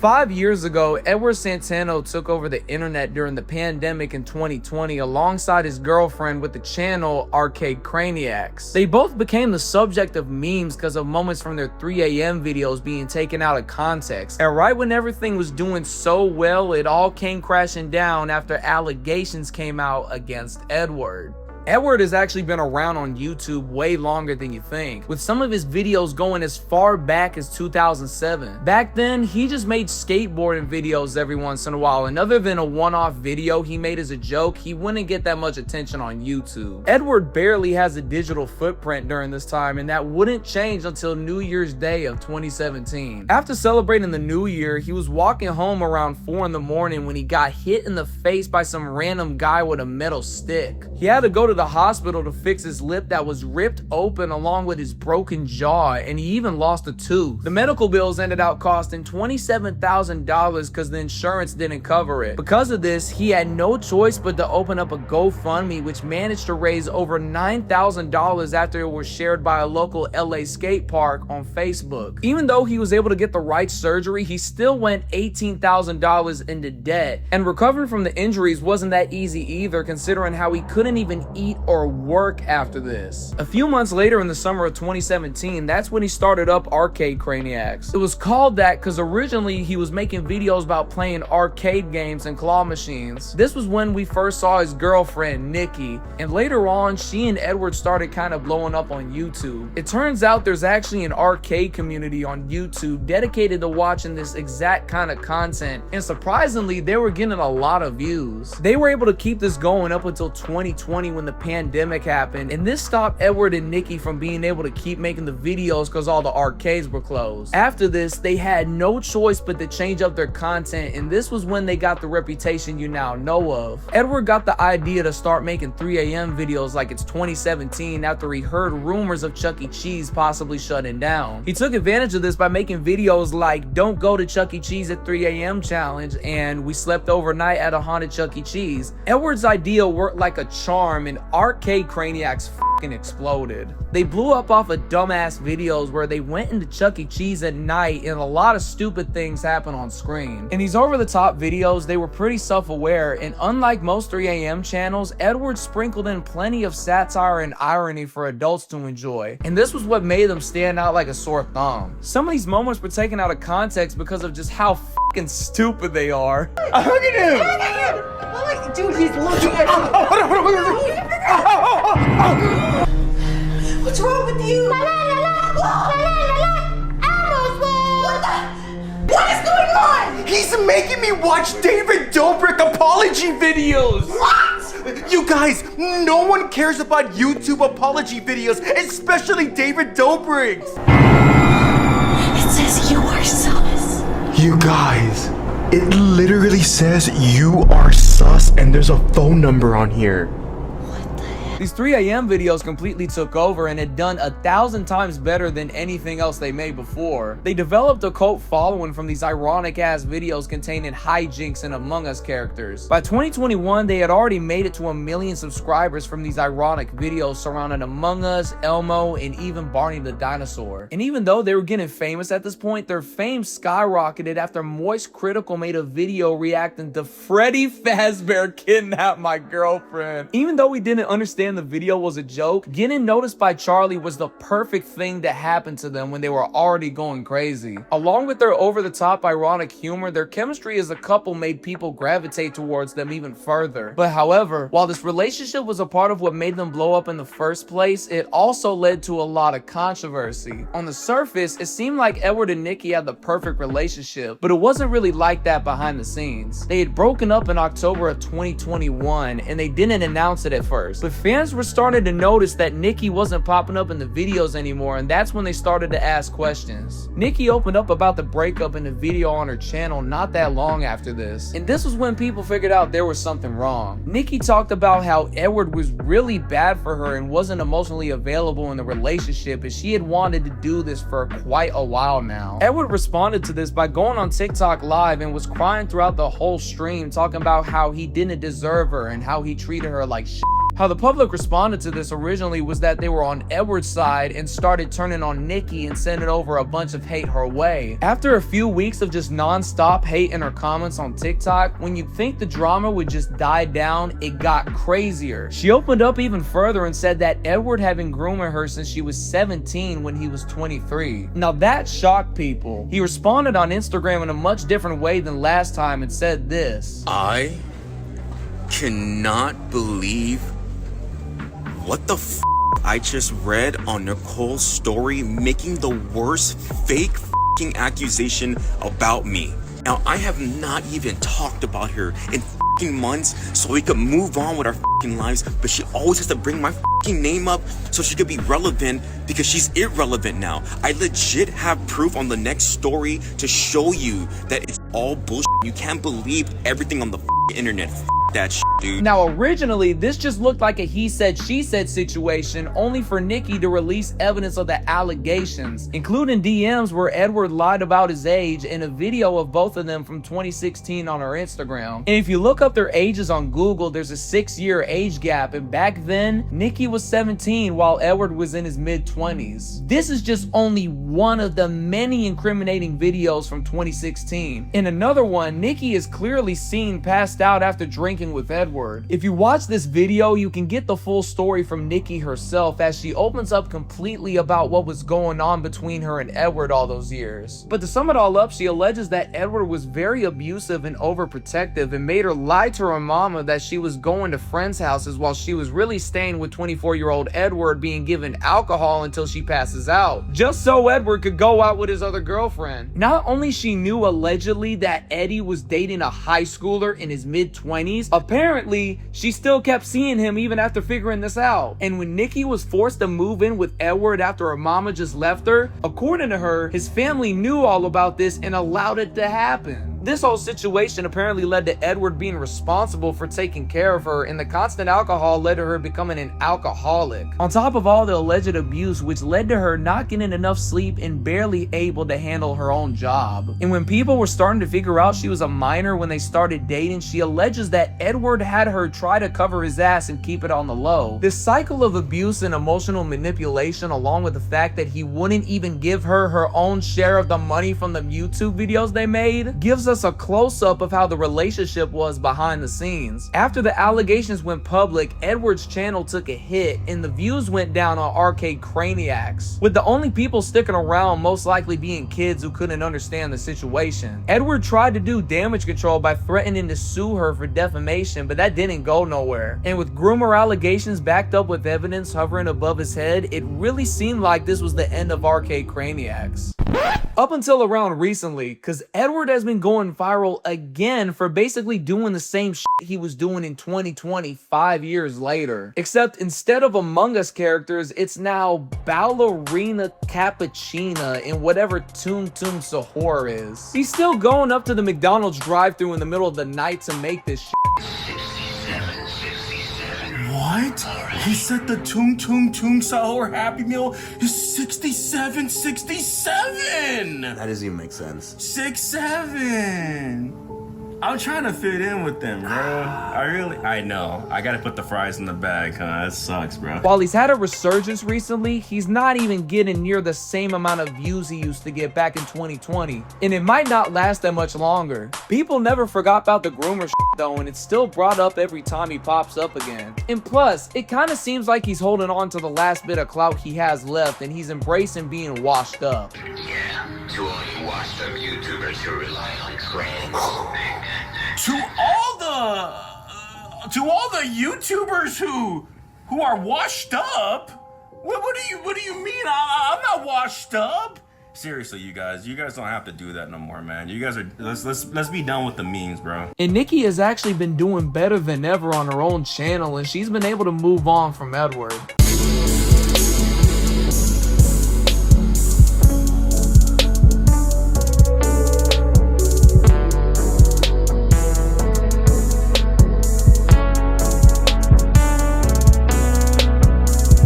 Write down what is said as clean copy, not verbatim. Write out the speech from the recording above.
5 years ago, Edward Santano took over the internet during the pandemic in 2020 alongside his girlfriend with the channel Craniacs. They both became the subject of memes because of moments from their 3 a.m. videos being taken out of context. And right when everything was doing so well, it all came crashing down after allegations came out against Edward. Edward has actually been around on YouTube way longer than you think, with some of his videos going as far back as 2007. Back then, he just made skateboarding videos every once in a while, and other than a one-off video he made as a joke, he wouldn't get that much attention on YouTube. Edward barely has a digital footprint during this time, and that wouldn't change until New Year's Day of 2017. After celebrating the New Year, he was walking home around 4 in the morning when he got hit in the face by some random guy with a metal stick. He had to go to the hospital to fix his lip that was ripped open along with his broken jaw, and he even lost a tooth. The medical bills ended up costing $27,000 because the insurance didn't cover it. Because of this, he had no choice but to open up a GoFundMe, which managed to raise over $9,000 after it was shared by a local LA skate park on Facebook. Even though he was able to get the right surgery, he still went $18,000 into debt, and recovering from the injuries wasn't that easy either, considering how he couldn't even eat or work after this. A few months later, in the summer of 2017, that's when he started up Craniacs. It was called that because originally he was making videos about playing arcade games and claw machines. This was when we first saw his girlfriend, Nikki, and later on, she and Edward started kind of blowing up on YouTube. It turns out there's actually an arcade community on YouTube dedicated to watching this exact kind of content, and surprisingly, they were getting a lot of views. They were able to keep this going up until 2020 when the pandemic happened, and this stopped Edward and Nikki from being able to keep making the videos because all the arcades were closed. After this, they had no choice but to change up their content, and this was when they got the reputation you now know of. Edward got the idea to start making 3 a.m. videos like it's 2017 after he heard rumors of Chuck E. Cheese possibly shutting down. He took advantage of this by making videos like "Don't Go to Chuck E. Cheese at 3 a.m. challenge" and "We slept overnight at a haunted Chuck E. Cheese." Edward's idea worked like a charm, and Craniacs fucking exploded. They blew up off of dumbass videos where they went into Chuck E. Cheese at night and a lot of stupid things happen on screen. In these over-the-top videos, they were pretty self-aware, and unlike most 3 a.m. channels, Edward sprinkled in plenty of satire and irony for adults to enjoy, and this was what made them stand out like a sore thumb. Some of these moments were taken out of context because of just how fucking stupid they are. Look at him! Dude, he's looking at you. What's wrong with you? What is going on? He's making me watch David Dobrik apology videos. What? You guys, no one cares about YouTube apology videos, especially David Dobrik's. It says you are sus. You guys, it literally says you are sus and there's a phone number on here. These 3 a.m. videos completely took over and had done 1,000 times better than anything else they made before. They developed a cult following from these ironic ass videos containing hijinks and Among Us characters. By 2021, they had already made it to 1 million subscribers from these ironic videos surrounding Among Us, Elmo, and even Barney the Dinosaur. And even though they were getting famous at this point, their fame skyrocketed after Moist Critical made a video reacting to Freddy Fazbear kidnapped my girlfriend. Even though we didn't understand the video was a joke, getting noticed by Charlie was the perfect thing to happen to them when they were already going crazy. Along with their over-the-top ironic humor, their chemistry as a couple made people gravitate towards them even further. But however, while this relationship was a part of what made them blow up in the first place, it also led to a lot of controversy. On the surface, it seemed like Edward and Nikki had the perfect relationship, but it wasn't really like that behind the scenes. They had broken up in October of 2021, and they didn't announce it at first, but fans were starting to notice that Nikki wasn't popping up in the videos anymore, and that's when they started to ask questions. Nikki opened up about the breakup in a video on her channel not that long after this, and this was when people figured out there was something wrong. Nikki talked about how Edward was really bad for her and wasn't emotionally available in the relationship, and she had wanted to do this for quite a while now. Edward responded to this by going on TikTok live and was crying throughout the whole stream, talking about how he didn't deserve her and how he treated her like shit. How the public responded to this originally was that they were on Edward's side and started turning on Nikki and sending over a bunch of hate her way. After a few weeks of just non-stop hate in her comments on TikTok, when you'd think the drama would just die down, it got crazier. She opened up even further and said that Edward had been grooming her since she was 17 when he was 23. Now that shocked people. He responded on Instagram in a much different way than last time and said this: I cannot believe what the f I just read on Nicole's story, making the worst fake f***ing accusation about me. Now, I have not even talked about her in f***ing months so we could move on with our f***ing lives, but she always has to bring my f***ing name up so she could be relevant because she's irrelevant now. I legit have proof on the next story to show you that it's all bullshit. You can't believe everything on the f***ing internet. That shit, dude. Now originally this just looked like a he said she said situation, only for Nikki to release evidence of the allegations, including DMs where Edward lied about his age and a video of both of them from 2016 on her Instagram. And if you look up their ages on Google, there's a 6-year age gap, and back then Nikki was 17 while Edward was in his mid-20s. This is just only one of the many incriminating videos from 2016. In another one, Nikki is clearly seen passed out after drinking with Edward. If you watch this video, you can get the full story from Nikki herself as she opens up completely about what was going on between her and Edward all those years. But to sum it all up, she alleges that Edward was very abusive and overprotective and made her lie to her mama that she was going to friends' houses while she was really staying with 24-year-old Edward, being given alcohol until she passes out, just so Edward could go out with his other girlfriend. Not only she knew allegedly that Eddie was dating a high schooler in his mid-20s, apparently, she still kept seeing him even after figuring this out. And when Nikki was forced to move in with Edward after her mama just left her, according to her, his family knew all about this and allowed it to happen. This whole situation apparently led to Edward being responsible for taking care of her, and the constant alcohol led to her becoming an alcoholic. On top of all the alleged abuse, which led to her not getting enough sleep and barely able to handle her own job. And when people were starting to figure out she was a minor when they started dating, she alleges that Edward had her try to cover his ass and keep it on the low. This cycle of abuse and emotional manipulation, along with the fact that he wouldn't even give her her own share of the money from the YouTube videos they made, gives us a close-up of how the relationship was behind the scenes. After the allegations went public, Edward's channel took a hit and the views went down on arcade Craniacs, with the only people sticking around most likely being kids who couldn't understand the situation. Edward tried to do damage control by threatening to sue her for defamation, but that didn't go nowhere. And with groomer allegations backed up with evidence hovering above his head, it really seemed like this was the end of arcade Craniacs. Up until around recently, cause Edward has been going viral again for basically doing the same shit he was doing in 2020 5 years later. Except instead of Among Us characters, it's now Ballerina Cappuccina in whatever Tum Tum Sahur is. He's still going up to the McDonald's drive-thru in the middle of the night to make this shit. What? He said the Tum Tum Tum Sahur Happy Meal is 67. That doesn't even make sense. 6'7". I'm trying to fit in with them, bro. I know. I gotta put the fries in the bag, huh? That sucks, bro. While he's had a resurgence recently, he's not even getting near the same amount of views he used to get back in 2020. And it might not last that much longer. People never forgot about the groomer though, and it's still brought up every time he pops up again. And plus, it kind of seems like he's holding on to the last bit of clout he has left, and he's embracing being washed up. Yeah, to all you washed up YouTubers who rely on Craniacs. To all the YouTubers who are washed up? What do you mean? I'm not washed up. Seriously, you guys don't have to do that no more, man. You guys are let's be done with the memes, bro. And Nikki has actually been doing better than ever on her own channel, and she's been able to move on from Edward.